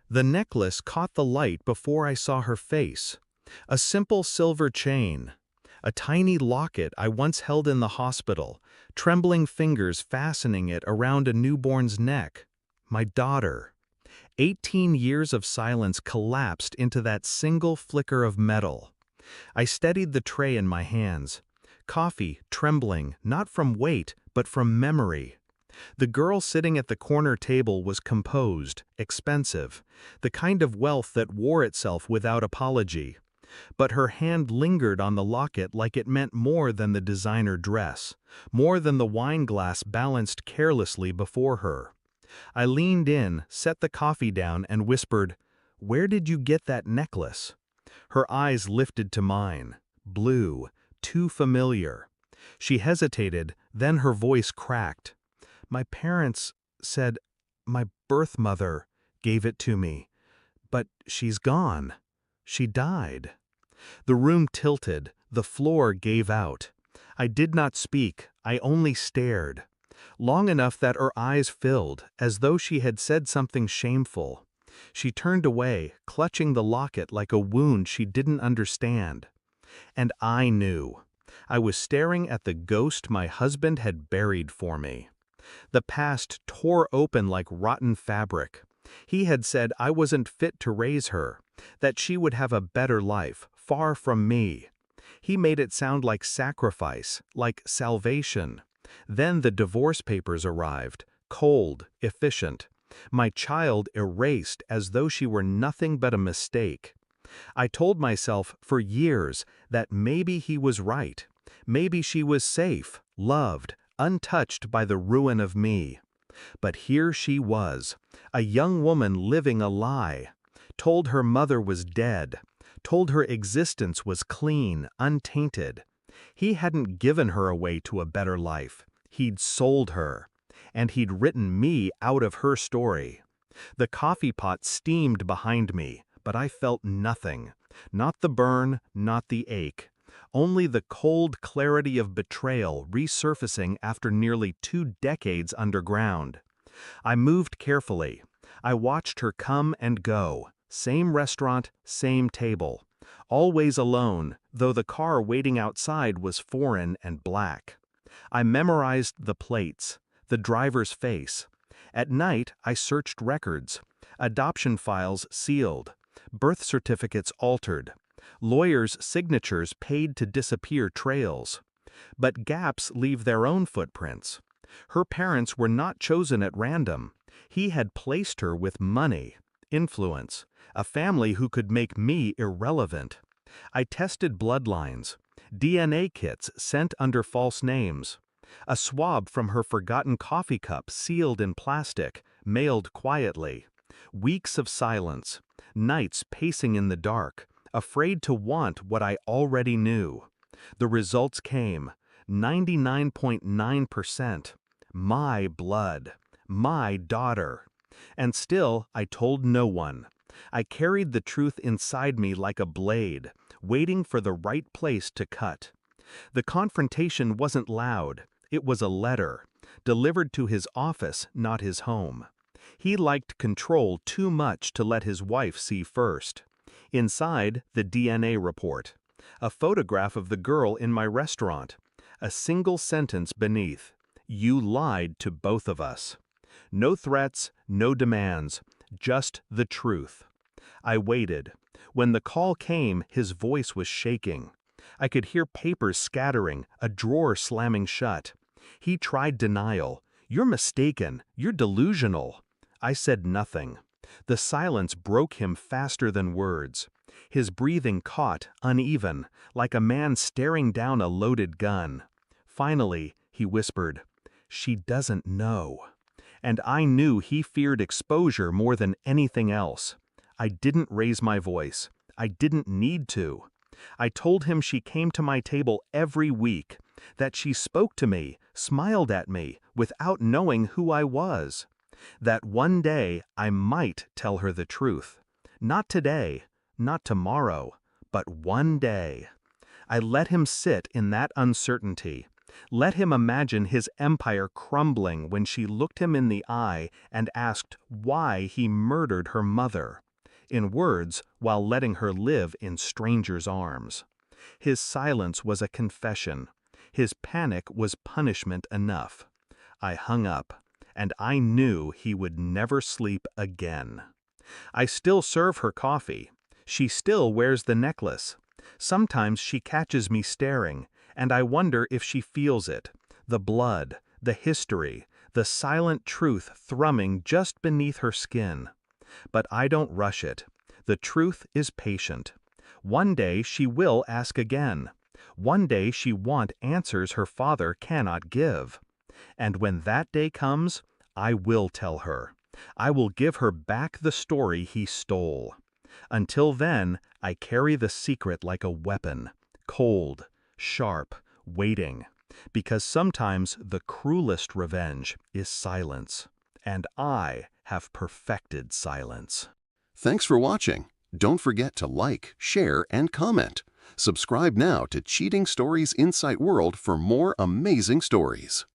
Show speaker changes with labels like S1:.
S1: The necklace caught the light before I saw her face. A simple silver chain. A tiny locket I once held in the hospital, trembling fingers fastening it around a newborn's neck. My daughter. 18 years of silence collapsed into that single flicker of metal. I steadied the tray in my hands. Coffee, trembling, not from weight, but from memory. The girl sitting at the corner table was composed, expensive, the kind of wealth that wore itself without apology. But her hand lingered on the locket like it meant more than the designer dress, more than the wine glass balanced carelessly before her. I leaned in, set the coffee down, and whispered, "Where did you get that necklace?" Her eyes lifted to mine, blue, too familiar. She hesitated, then her voice cracked. "My parents said my birth mother gave it to me, but she's gone. She died." The room tilted, the floor gave out. I did not speak, I only stared. Long enough that her eyes filled, as though she had said something shameful. She turned away, clutching the locket like a wound she didn't understand. And I knew. I was staring at the ghost my husband had buried for me. The past tore open like rotten fabric. He had said I wasn't fit to raise her, that she would have a better life, far from me. He made it sound like sacrifice, like salvation. Then the divorce papers arrived, cold, efficient. My child erased as though she were nothing but a mistake. I told myself for years that maybe he was right. Maybe she was safe, loved, untouched by the ruin of me. But here she was, a young woman living a lie. Told her mother was dead. Told her existence was clean, untainted. He hadn't given her away to a better life. He'd sold her. And he'd written me out of her story. The coffee pot steamed behind me, but I felt nothing. Not the burn, not the ache. Only the cold clarity of betrayal resurfacing after nearly 2 decades underground. I moved carefully. I watched her come and go. Same restaurant, same table. Always alone, though the car waiting outside was foreign and black. I memorized the plates, the driver's face. At night, I searched records. Adoption files sealed. Birth certificates altered. Lawyers' signatures paid to disappear trails. But gaps leave their own footprints. Her parents were not chosen at random. He had placed her with money, influence, a family who could make me irrelevant. I tested bloodlines, DNA kits sent under false names, a swab from her forgotten coffee cup sealed in plastic, mailed quietly. Weeks of silence, nights pacing in the dark, afraid to want what I already knew. The results came, 99.9%. My blood, my daughter. And still, I told no one. I carried the truth inside me like a blade, waiting for the right place to cut. The confrontation wasn't loud. It was a letter, delivered to his office, not his home. He liked control too much to let his wife see first. Inside, the DNA report. A photograph of the girl in my restaurant. A single sentence beneath. "You lied to both of us." No threats, no demands, just the truth. I waited. When the call came, his voice was shaking. I could hear papers scattering, a drawer slamming shut. He tried denial. "You're mistaken. You're delusional." I said nothing. The silence broke him faster than words. His breathing caught, uneven, like a man staring down a loaded gun. Finally, he whispered, "She doesn't know." And I knew he feared exposure more than anything else. I didn't raise my voice. I didn't need to. I told him she came to my table every week, that she spoke to me, smiled at me, without knowing who I was. That one day I might tell her the truth. Not today, not tomorrow, but one day. I let him sit in that uncertainty. Let him imagine his empire crumbling when she looked him in the eye and asked why he murdered her mother. In words, while letting her live in strangers' arms. His silence was a confession. His panic was punishment enough. I hung up, and I knew he would never sleep again. I still serve her coffee. She still wears the necklace. Sometimes she catches me staring, and I wonder if she feels it. The blood, the history, the silent truth thrumming just beneath her skin. But I don't rush it. The truth is patient. One day she will ask again. One day she want answers her father cannot give. And when that day comes, I will tell her. I will give her back the story he stole. Until then, I carry the secret like a weapon, cold, sharp, waiting, because sometimes the cruelest revenge is silence, and I have perfected silence.
S2: Thanks for watching. Don't forget to like, share, and comment. Subscribe now to Cheating Stories Insight World for more amazing stories.